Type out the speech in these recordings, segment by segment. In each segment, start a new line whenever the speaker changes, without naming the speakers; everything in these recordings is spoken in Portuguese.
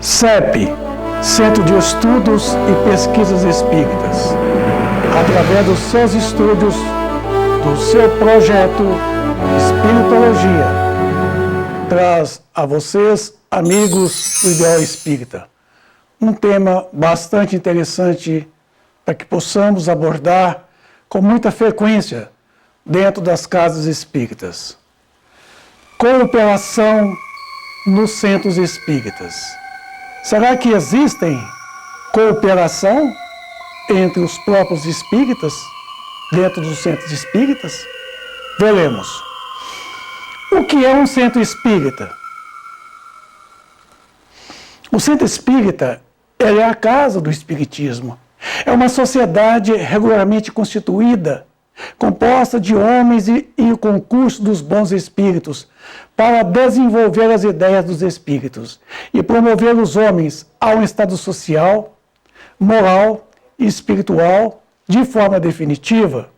CEP, Centro de Estudos e Pesquisas Espíritas, através dos seus estudos, do seu projeto Espiritologia, traz a vocês, amigos do Ideal Espírita, um tema bastante interessante para que possamos abordar com muita frequência dentro das casas espíritas. Cooperação nos centros espíritas. Será que existem cooperação entre os próprios espíritas dentro dos centros espíritas? Veremos. O que é um centro espírita? O centro espírita é a casa do espiritismo. É uma sociedade regularmente constituída, composta de homens e o concurso dos bons espíritos, para desenvolver as ideias dos espíritos e promover os homens a um estado social, moral e espiritual de forma definitiva.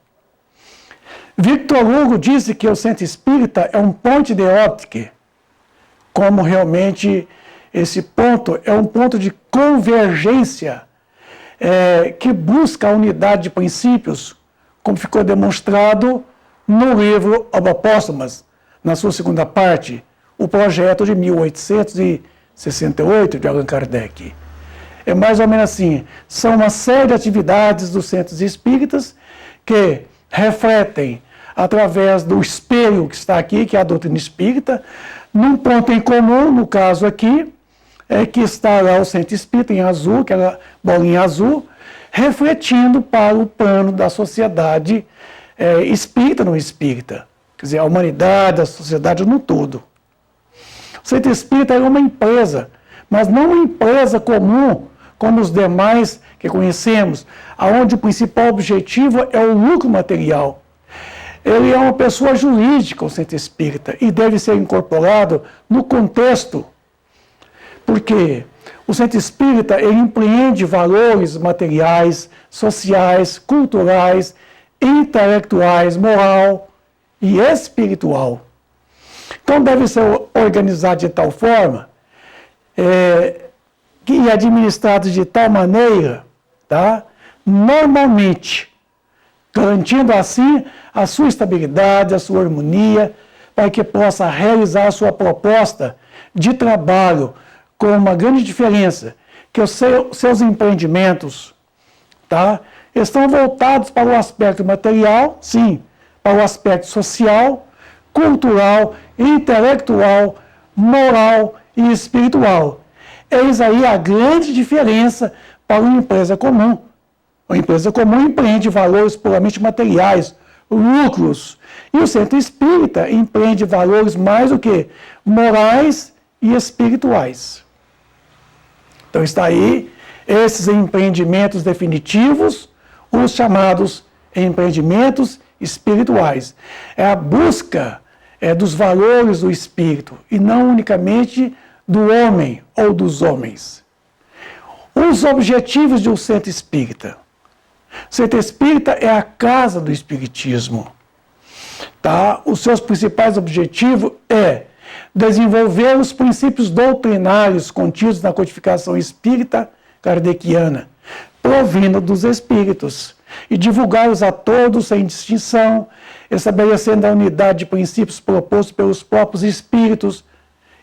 Victor Hugo disse que o centro espírita é um ponto de óptica, como realmente esse ponto é um ponto de convergência que busca a unidade de princípios, como ficou demonstrado no livro Obras Póstumas, na sua segunda parte, o projeto de 1868 de Allan Kardec. É mais ou menos assim, são uma série de atividades dos centros espíritas que refletem, através do espelho que está aqui, que é a doutrina espírita, num ponto em comum, no caso aqui, que está lá o centro espírita em azul, aquela bolinha azul, refletindo para o plano da sociedade espírita não espírita. Quer dizer, a humanidade, a sociedade no todo. O centro espírita é uma empresa, mas não uma empresa comum, como os demais que conhecemos, onde o principal objetivo é o lucro material. Ele é uma pessoa jurídica, o centro espírita, e deve ser incorporado no contexto, porque o centro espírita ele empreende valores materiais, sociais, culturais, intelectuais, moral e espiritual. Então deve ser organizado de tal forma e administrado de tal maneira, tá? Normalmente, garantindo assim a sua estabilidade, a sua harmonia, para que possa realizar a sua proposta de trabalho com uma grande diferença, que os seus empreendimentos, tá, estão voltados para o aspecto material, sim, para o aspecto social, cultural, intelectual, moral e espiritual. Eis aí a grande diferença para uma empresa comum. A empresa comum empreende valores puramente materiais, lucros. E o centro espírita empreende valores mais do que morais e espirituais. Então está aí esses empreendimentos definitivos, os chamados empreendimentos espirituais. É a busca dos valores do espírito e não unicamente do homem ou dos homens. Os objetivos de um centro espírita. O centro espírita é a casa do espiritismo. Tá? Os seus principais objetivos é desenvolver os princípios doutrinários contidos na codificação espírita kardeciana, provindo dos espíritos, e divulgá-los a todos sem distinção, estabelecendo a unidade de princípios propostos pelos próprios espíritos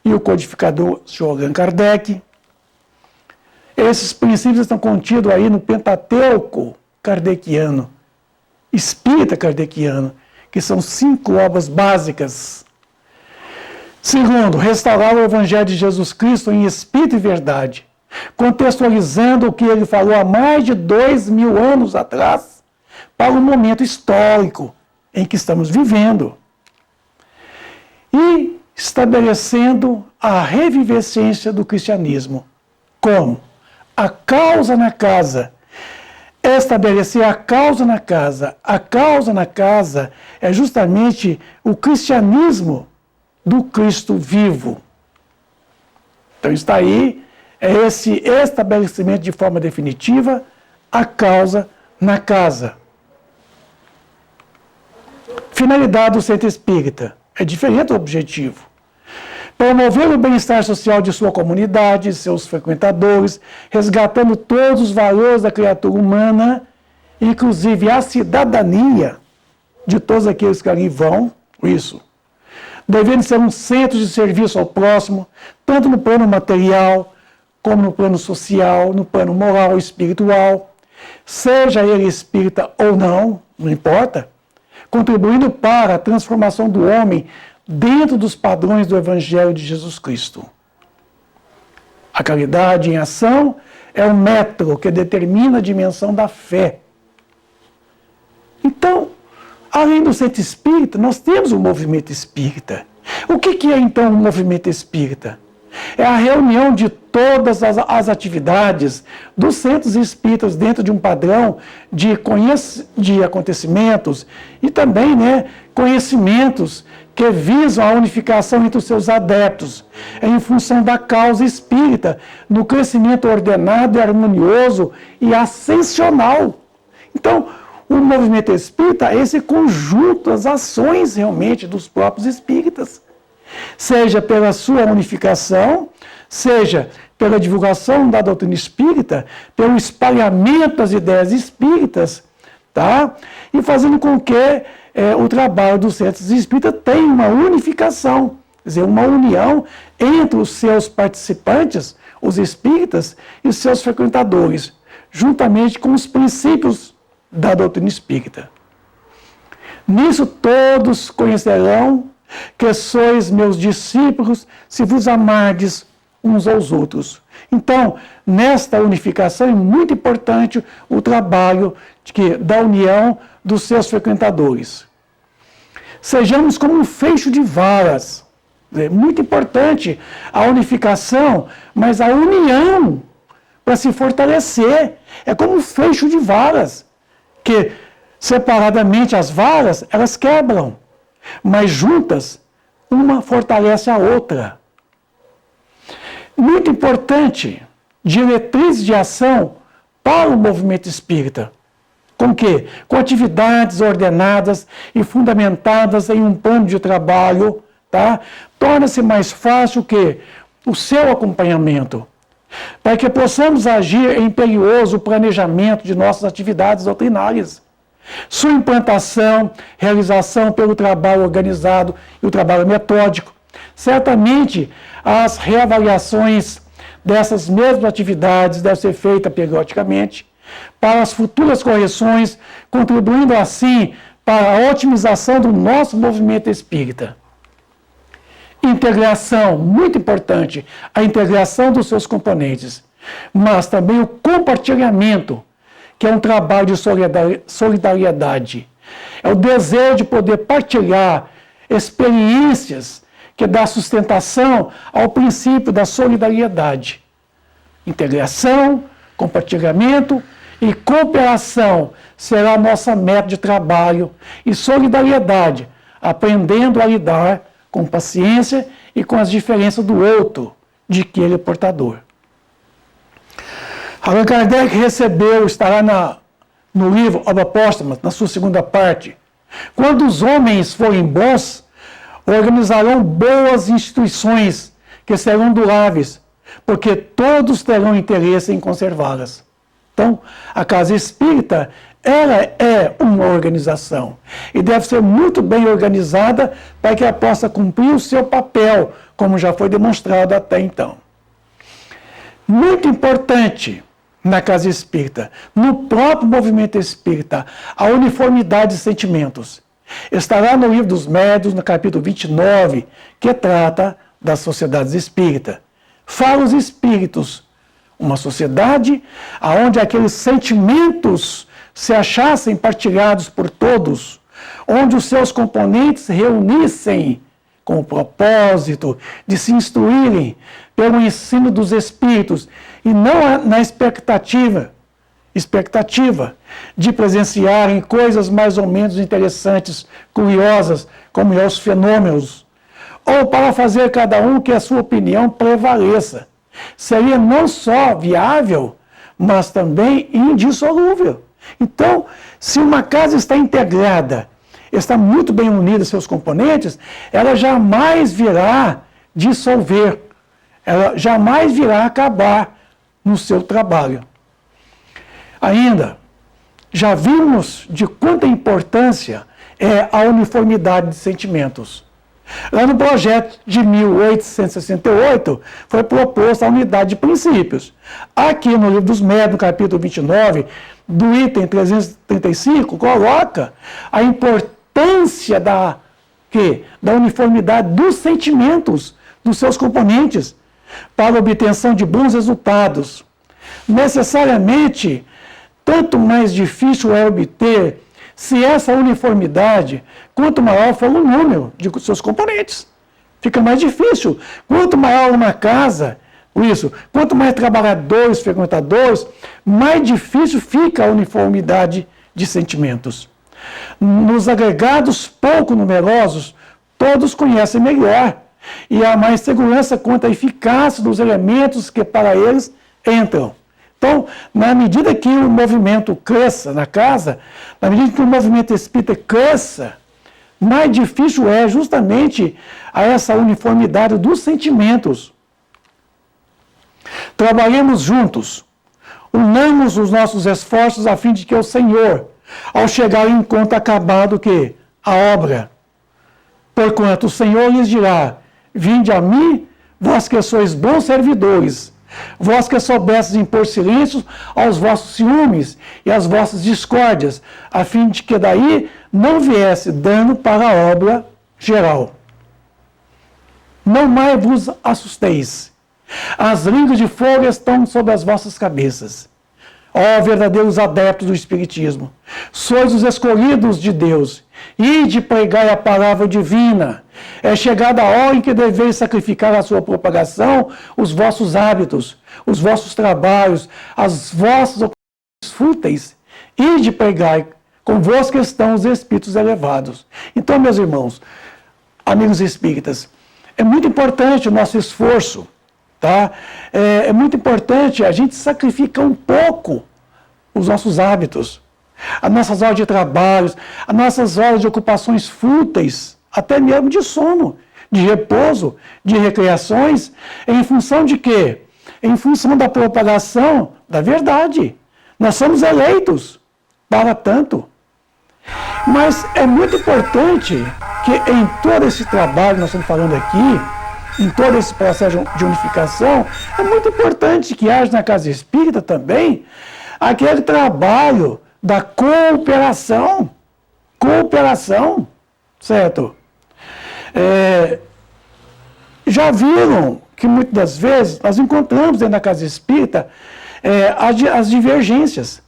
e o codificador Allan Kardec. Esses princípios estão contidos aí no Pentateuco kardeciano, espírita kardeciano, que são 5 obras básicas. Segundo, restaurar o Evangelho de Jesus Cristo em espírito e verdade, contextualizando o que ele falou há mais de 2000 anos atrás, para o momento histórico em que estamos vivendo. E estabelecendo a revivescência do cristianismo. Como? A causa na casa. Estabelecer a causa na casa. A causa na casa é justamente o cristianismo do Cristo vivo. Então está aí, é esse estabelecimento de forma definitiva, a causa na casa. Finalidade do centro espírita é diferente do objetivo. promover o bem-estar social de sua comunidade, seus frequentadores, resgatando todos os valores da criatura humana, inclusive a cidadania de todos aqueles que ali vão, isso. Devendo ser um centro de serviço ao próximo, tanto no plano material, como no plano social, no plano moral e espiritual, seja ele espírita ou não, não importa, contribuindo para a transformação do homem dentro dos padrões do Evangelho de Jesus Cristo. A caridade em ação é o método que determina a dimensão da fé. Então, além do centro espírita, nós temos o movimento espírita. O que é então o movimento espírita? É a reunião de todas as atividades dos centros espíritas dentro de um padrão de acontecimentos e também conhecimentos que visam a unificação entre os seus adeptos, em função da causa espírita, no crescimento ordenado e harmonioso e ascensional. Então, o movimento espírita é esse conjunto, as ações realmente dos próprios espíritas. Seja pela sua unificação, seja pela divulgação da doutrina espírita, pelo espalhamento das ideias espíritas, tá? E fazendo com que o trabalho dos centros espíritas tenha uma unificação, quer dizer, uma união entre os seus participantes, os espíritas, e os seus frequentadores, juntamente com os princípios da doutrina espírita. Nisso todos conhecerão que sois meus discípulos, se vos amardes uns aos outros. Então, nesta unificação é muito importante o trabalho da união dos seus frequentadores. Sejamos como um feixe de varas. É muito importante a unificação, mas a união para se fortalecer. É como um feixe de varas, que separadamente as varas, elas quebram. Mas juntas, uma fortalece a outra. Muito importante, diretrizes de ação para o movimento espírita. Com quê? Com atividades ordenadas e fundamentadas em um plano de trabalho, tá? Torna-se mais fácil o seu acompanhamento, para que possamos agir em imperioso planejamento de nossas atividades doutrinárias. Sua implantação, realização pelo trabalho organizado e o trabalho metódico. Certamente, as reavaliações dessas mesmas atividades devem ser feitas periodicamente para as futuras correções, contribuindo assim para a otimização do nosso movimento espírita. Integração, muito importante, a integração dos seus componentes, mas também o compartilhamento, que é um trabalho de solidariedade. É o desejo de poder partilhar experiências que dá sustentação ao princípio da solidariedade. Integração, compartilhamento e cooperação será a nossa meta de trabalho, e solidariedade, aprendendo a lidar com paciência e com as diferenças do outro, de que ele é portador. Allan Kardec estará no livro Obra Póstuma, na sua segunda parte. Quando os homens forem bons, organizarão boas instituições que serão duráveis, porque todos terão interesse em conservá-las. Então, a casa espírita, ela é uma organização e deve ser muito bem organizada para que ela possa cumprir o seu papel, como já foi demonstrado até então. Muito importante na casa espírita, no próprio movimento espírita, a uniformidade de sentimentos. Estará no Livro dos Médiuns, no capítulo 29, que trata das sociedades espíritas. Fala os espíritos, uma sociedade onde aqueles sentimentos se achassem partilhados por todos, onde os seus componentes se reunissem com o propósito de se instruírem pelo ensino dos espíritos e não na expectativa de presenciarem coisas mais ou menos interessantes, curiosas, como é os fenômenos, ou para fazer cada um que a sua opinião prevaleça. Seria não só viável, mas também indissolúvel. Então, se uma casa está integrada, está muito bem unida seus componentes, ela jamais virá dissolver, ela jamais virá acabar no seu trabalho. Ainda, já vimos de quanta importância é a uniformidade de sentimentos. Lá no projeto de 1868, foi proposta a unidade de princípios. Aqui no Livro dos Médiuns, no capítulo 29, do item 335, coloca a importância da uniformidade dos sentimentos dos seus componentes para a obtenção de bons resultados. Necessariamente, tanto mais difícil é obter se essa uniformidade, quanto maior for o número de seus componentes. Fica mais difícil. Quanto maior uma casa, quanto mais trabalhadores, frequentadores, mais difícil fica a uniformidade de sentimentos. Nos agregados pouco numerosos, todos conhecem melhor, e há mais segurança quanto à eficácia dos elementos que para eles entram. Então, na medida que o movimento cresça na casa, na medida que o movimento espírita cresça, mais difícil é justamente a essa uniformidade dos sentimentos. Trabalhemos juntos, unamos os nossos esforços a fim de que o Senhor, ao chegar em conta acabado a obra, porquanto o Senhor lhes dirá: vinde a mim, vós que sois bons servidores, vós que soubestes impor silêncio aos vossos ciúmes e às vossas discórdias, a fim de que daí não viesse dano para a obra geral. Não mais vos assusteis. As línguas de fogo estão sobre as vossas cabeças. Ó verdadeiros adeptos do Espiritismo, sois os escolhidos de Deus, ide pregai a palavra divina. É chegada a hora em que deveis sacrificar a sua propagação, os vossos hábitos, os vossos trabalhos, as vossas ocupações fúteis. Ide pregai, convosco estão os espíritos elevados. Então, meus irmãos, amigos espíritas, é muito importante o nosso esforço, tá? É muito importante a gente sacrificar um pouco os nossos hábitos, as nossas horas de trabalho, as nossas horas de ocupações fúteis, até mesmo de sono, de repouso, de recreações, em função de quê? Em função da propagação da verdade. Nós somos eleitos para tanto. Mas é muito importante que em todo esse trabalho que nós estamos falando aqui, em todo esse processo de unificação, é muito importante que haja na casa espírita também aquele trabalho da cooperação. Cooperação, certo? Já viram que muitas das vezes nós encontramos dentro da casa espírita as divergências,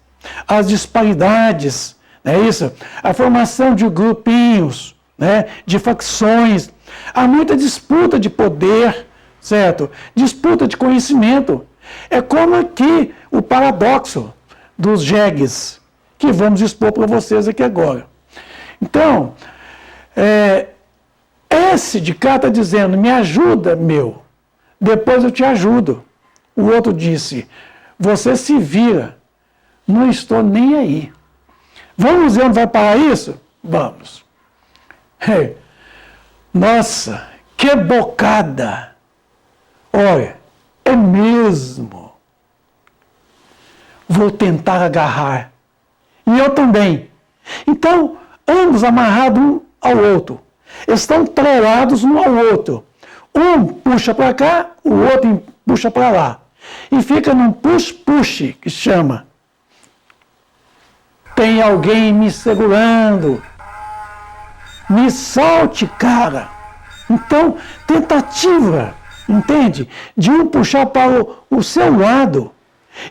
as disparidades, não é isso? A formação de grupinhos, né, de facções. Há muita disputa de poder, certo? Disputa de conhecimento. É como aqui o paradoxo dos jegues, que vamos expor para vocês aqui agora. Então, esse de cá está dizendo: me ajuda, meu, depois eu te ajudo. O outro disse: você se vira, não estou nem aí. Vamos ver onde vai parar isso? Vamos. Nossa, que bocada! Olha, é mesmo. Vou tentar agarrar. E eu também. Então, ambos amarrados um ao outro. Estão trelados um ao outro. Um puxa para cá, o outro puxa para lá. E fica num push-push, que chama. Tem alguém me segurando. Me solte, cara. Então, tentativa, entende? De um puxar para o seu lado,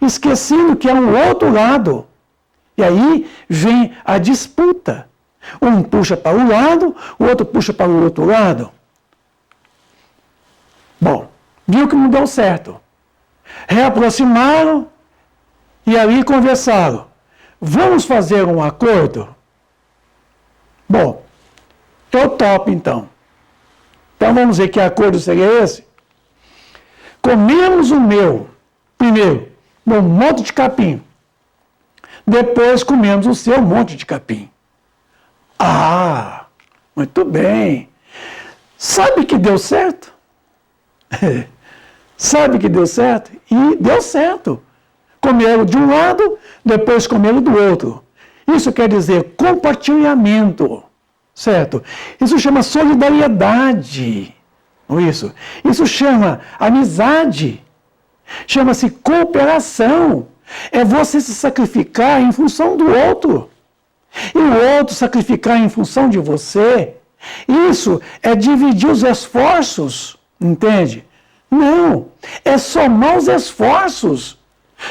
esquecendo que é um outro lado. E aí vem a disputa. Um puxa para um lado, o outro puxa para o outro lado. Bom, viu que não deu certo. Reaproximaram e aí conversaram. Vamos fazer um acordo? Bom, eu topo então. Então vamos ver que acordo seria esse? Comemos o meu, primeiro, um monte de capim. Depois comemos o seu monte de capim. Ah, muito bem. Sabe que deu certo? Sabe que deu certo? E deu certo. Comeram de um lado, depois comeram do outro. Isso quer dizer compartilhamento, certo? Isso chama solidariedade, não é isso? Isso chama amizade, chama-se cooperação. É você se sacrificar em função do outro. E o outro sacrificar em função de você. Isso é dividir os esforços, entende? Não, é somar os esforços,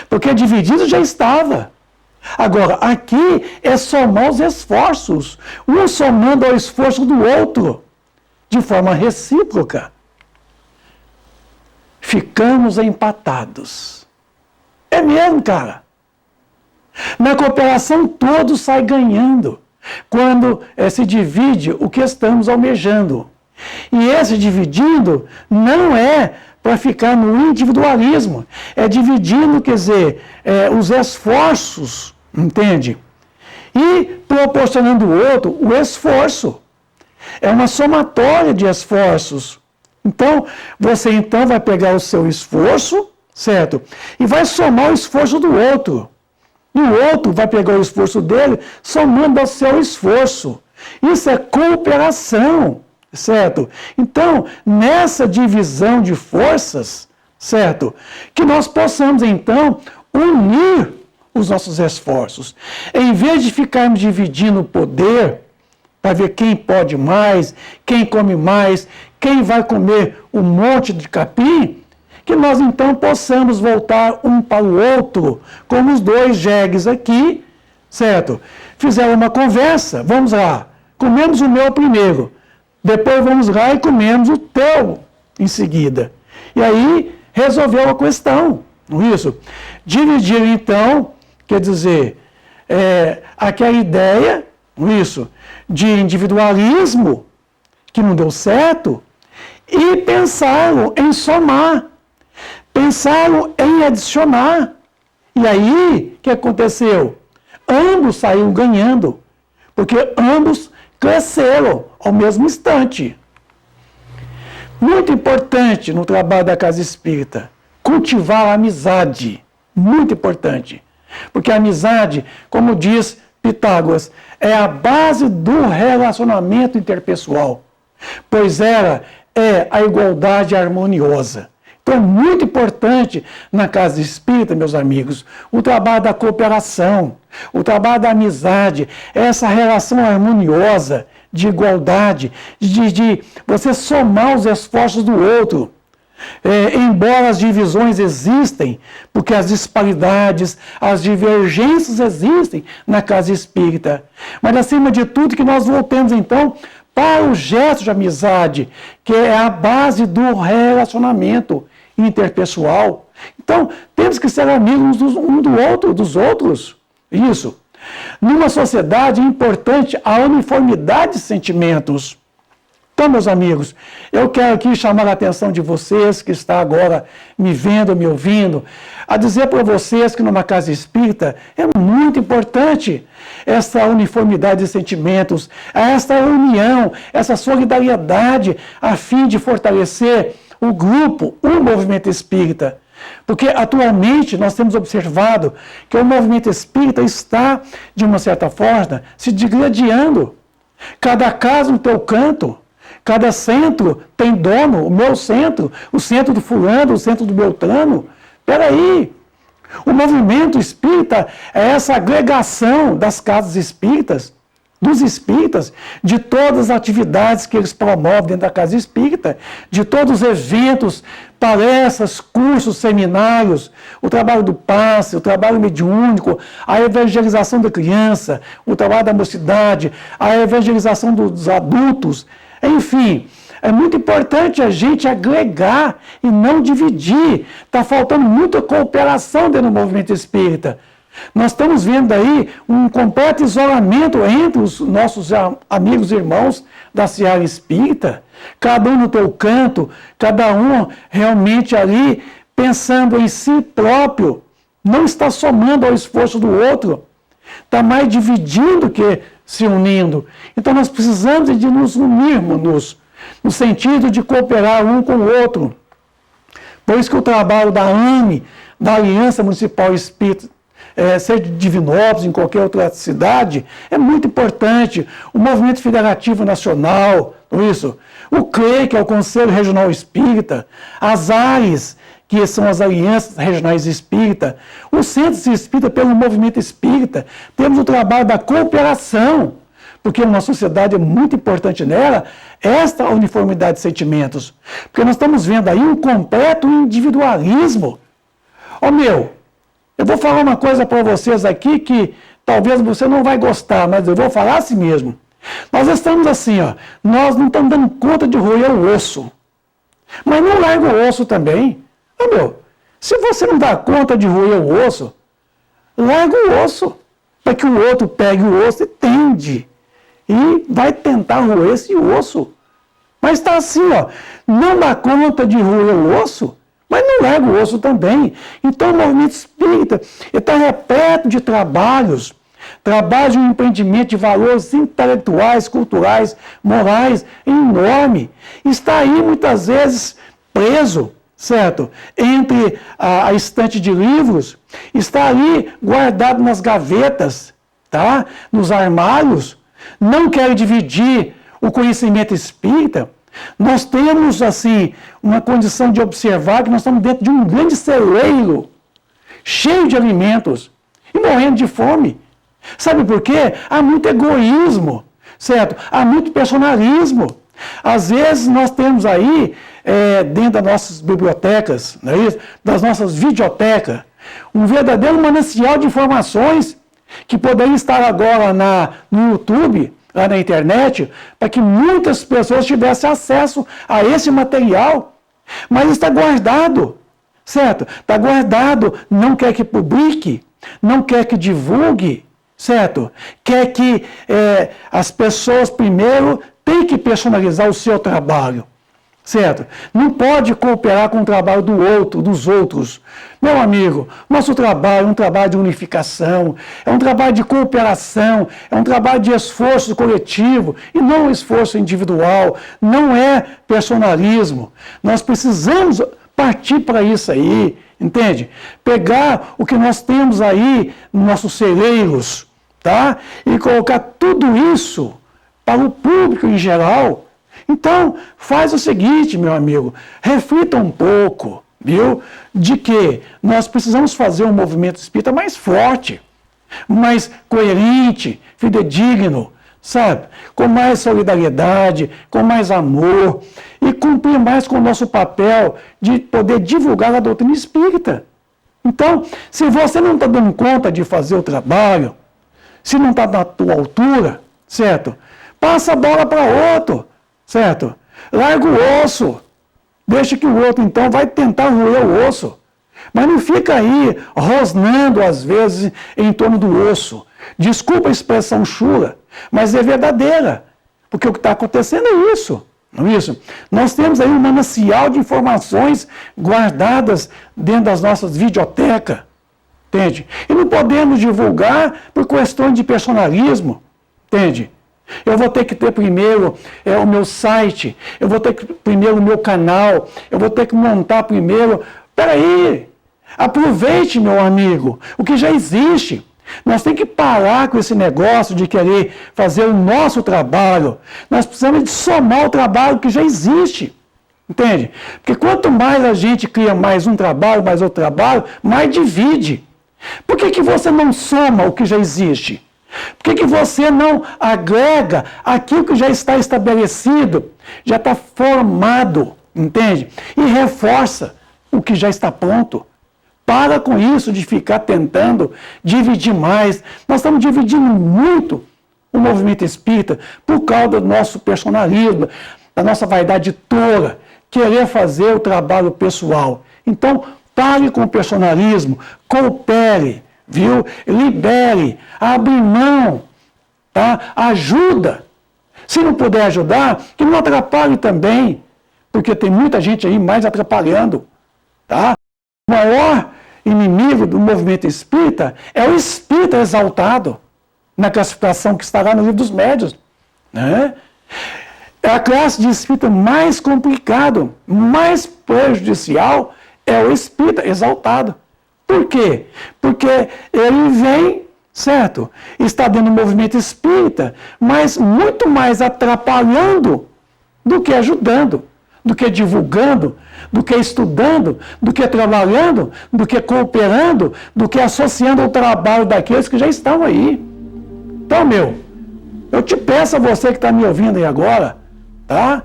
porque dividido já estava. Agora, aqui é somar os esforços, um somando ao esforço do outro, de forma recíproca. Ficamos empatados. É mesmo, cara. Na cooperação, todos saem ganhando, quando se divide o que estamos almejando. E esse dividindo não é para ficar no individualismo, é dividindo, quer dizer, os esforços, entende? E proporcionando ao outro o esforço. É uma somatória de esforços. Então, você então vai pegar o seu esforço, certo? E vai somar o esforço do outro. E o outro vai pegar o esforço dele, somando ao seu esforço. Isso é cooperação, certo? Então, nessa divisão de forças, certo? Que nós possamos, então, unir os nossos esforços. Em vez de ficarmos dividindo o poder, para ver quem pode mais, quem come mais, quem vai comer um monte de capim, que nós então possamos voltar um para o outro, como os dois jegues aqui, certo? Fizeram uma conversa, vamos lá, comemos o meu primeiro, depois vamos lá e comemos o teu em seguida. E aí resolveu a questão, não é isso? Dividir então, quer dizer, aquela ideia, não é isso, de individualismo, que não deu certo, e pensaram em somar. Pensaram em adicionar. E aí, o que aconteceu? Ambos saíram ganhando, porque ambos cresceram ao mesmo instante. Muito importante no trabalho da casa espírita, cultivar a amizade. Muito importante. Porque a amizade, como diz Pitágoras, é a base do relacionamento interpessoal, pois ela é a igualdade harmoniosa. Então é muito importante na casa espírita, meus amigos, o trabalho da cooperação, o trabalho da amizade, essa relação harmoniosa de igualdade, de você somar os esforços do outro. Embora as divisões existem, porque as disparidades, as divergências existem na casa espírita, mas acima de tudo que nós voltemos então para o gesto de amizade, que é a base do relacionamento interpessoal. Então, temos que ser amigos um do outro, dos outros. Isso. Numa sociedade é importante a uniformidade de sentimentos. Então, meus amigos, eu quero aqui chamar a atenção de vocês que estão agora me vendo, me ouvindo, a dizer para vocês que numa casa espírita é muito importante essa uniformidade de sentimentos, essa união, essa solidariedade, a fim de fortalecer o grupo, o movimento espírita. Porque atualmente nós temos observado que o movimento espírita está, de uma certa forma, se digladiando. Cada casa no teu canto. Cada centro tem dono, o meu centro, o centro do fulano, o centro do beltrano. Espera aí, o movimento espírita é essa agregação das casas espíritas, dos espíritas, de todas as atividades que eles promovem dentro da casa espírita, de todos os eventos, palestras, cursos, seminários, o trabalho do passe, o trabalho mediúnico, a evangelização da criança, o trabalho da mocidade, a evangelização dos adultos. Enfim, é muito importante a gente agregar e não dividir. Está faltando muita cooperação dentro do movimento espírita. Nós estamos vendo aí um completo isolamento entre os nossos amigos e irmãos da seara espírita. Cada um no teu canto, cada um realmente ali pensando em si próprio. Não está somando ao esforço do outro. Está mais dividindo que se unindo. Então nós precisamos de nos unirmos, no sentido de cooperar um com o outro. Por isso que o trabalho da AME, da Aliança Municipal Espírita, seja de Divinópolis, em qualquer outra cidade, é muito importante. O Movimento Federativo Nacional, não é isso? O CREI, que é o Conselho Regional Espírita, as ARES, que são as Alianças Regionais Espírita, os Centros Espírita pelo Movimento Espírita, temos o trabalho da cooperação, porque uma sociedade é muito importante nela, esta uniformidade de sentimentos. Porque nós estamos vendo aí um completo individualismo. Eu vou falar uma coisa para vocês aqui que talvez você não vai gostar, mas eu vou falar assim mesmo. Nós estamos assim, nós não estamos dando conta de roer o osso. Mas não larga o osso também. Se você não dá conta de roer o osso, larga o osso, para que o outro pegue o osso e tende. E vai tentar roer esse osso. Mas está assim, não dá conta de roer o osso, mas não larga o osso também. Então o movimento espírita está repleto de trabalhos de um empreendimento de valores intelectuais, culturais, morais, enorme. Está aí muitas vezes preso, certo? Entre a estante de livros, está ali guardado nas gavetas, tá? Nos armários, não quer dividir o conhecimento espírita. Nós temos, assim, uma condição de observar que nós estamos dentro de um grande celeiro, cheio de alimentos, e morrendo de fome. Sabe por quê? Há muito egoísmo, certo? Há muito personalismo. Às vezes nós temos aí, dentro das nossas bibliotecas, não é isso? Das nossas videotecas, um verdadeiro manancial de informações que poderiam estar agora no YouTube, lá na internet, para que muitas pessoas tivessem acesso a esse material. Mas está guardado, certo? Está guardado, não quer que publique, não quer que divulgue, certo? Quer que as pessoas primeiro têm que personalizar o seu trabalho, certo? Não pode cooperar com o trabalho dos outros. Meu amigo, nosso trabalho é um trabalho de unificação, é um trabalho de cooperação, é um trabalho de esforço coletivo e não um esforço individual, não é personalismo. Nós precisamos partir para isso aí, entende? Pegar o que nós temos aí nos nossos celeiros, tá? E colocar tudo isso para o público em geral. Então, faz o seguinte, meu amigo, reflita um pouco, viu? De que nós precisamos fazer um movimento espírita mais forte, mais coerente, fidedigno, sabe? Com mais solidariedade, com mais amor e cumprir mais com o nosso papel de poder divulgar a doutrina espírita. Então, se você não está dando conta de fazer o trabalho, se não está na tua altura, certo? Passa a bola para outro, certo? Larga o osso. Deixa que o outro, então, vai tentar roer o osso. Mas não fica aí rosnando, às vezes, em torno do osso. Desculpa a expressão chula, mas é verdadeira. Porque o que está acontecendo é isso. Não é isso? Nós temos aí um manancial de informações guardadas dentro das nossas videotecas. Entende? E não podemos divulgar por questões de personalismo. Entende? Eu vou ter que ter primeiro o meu site, eu vou ter que primeiro o meu canal, eu vou ter que montar primeiro. Peraí, aproveite, meu amigo, o que já existe. Nós temos que parar com esse negócio de querer fazer o nosso trabalho. Nós precisamos de somar o trabalho que já existe. Entende? Porque quanto mais a gente cria mais um trabalho, mais outro trabalho, mais divide. Por que você não soma o que já existe? Por que você não agrega aquilo que já está estabelecido, já está formado, entende? E reforça o que já está pronto. Para com isso de ficar tentando dividir mais. Nós estamos dividindo muito o movimento espírita por causa do nosso personalismo, da nossa vaidade tola, querer fazer o trabalho pessoal. Então, pare com o personalismo, coopere, viu? Libere, abre mão, tá? Ajuda. Se não puder ajudar, que não atrapalhe também, porque tem muita gente aí mais atrapalhando, tá? O maior inimigo do movimento espírita é o espírita exaltado, na classificação que estará no Livro dos Médiuns, né? É a classe de espírita mais complicado, mais prejudicial, é o espírita exaltado. Por quê? Porque ele vem, certo? Está dentro do movimento espírita, mas muito mais atrapalhando do que ajudando, do que divulgando, do que estudando, do que trabalhando, do que cooperando, do que associando ao trabalho daqueles que já estão aí. Então, eu te peço a você que está me ouvindo aí agora, tá?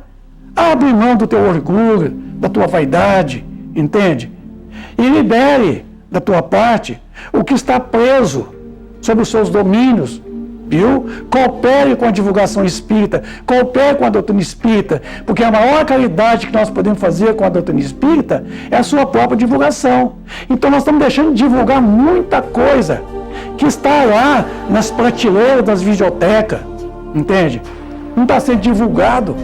Abre mão do teu orgulho, da tua vaidade, entende? E libere da tua parte o que está preso sobre os seus domínios, viu? Coopere com a divulgação espírita, coopere com a doutrina espírita, porque a maior caridade que nós podemos fazer com a doutrina espírita é a sua própria divulgação. Então nós estamos deixando de divulgar muita coisa que está lá nas prateleiras das videotecas, entende? Não está sendo divulgado.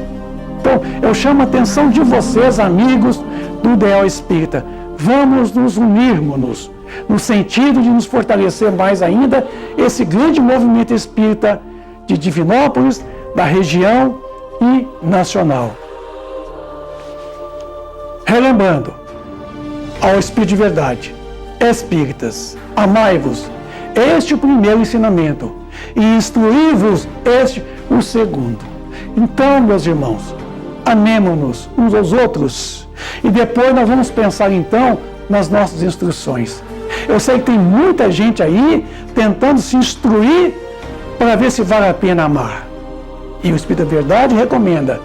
Então, eu chamo a atenção de vocês, amigos do Ideal Espírita. Vamos nos unirmos no sentido de nos fortalecer mais ainda esse grande movimento espírita de Divinópolis, da região e nacional. Relembrando, ao Espírito de Verdade, espíritas, amai-vos, este é o primeiro ensinamento, e instruí-vos, este o segundo. Então, meus irmãos, amemo-nos uns aos outros, e depois nós vamos pensar então nas nossas instruções. Eu sei que tem muita gente aí tentando se instruir para ver se vale a pena amar. E o Espírito da Verdade recomenda: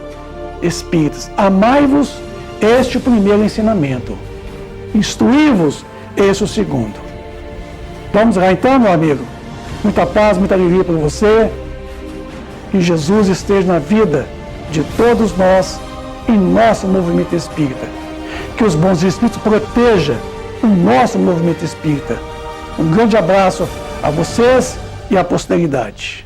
espíritos, amai-vos, este é o primeiro ensinamento. Instruí-vos, este é o segundo. Vamos lá então, meu amigo. Muita paz, muita alegria para você. Que Jesus esteja na vida de todos nós, em nosso movimento espírita. Que os bons espíritos protejam o nosso movimento espírita. Um grande abraço a vocês e à posteridade.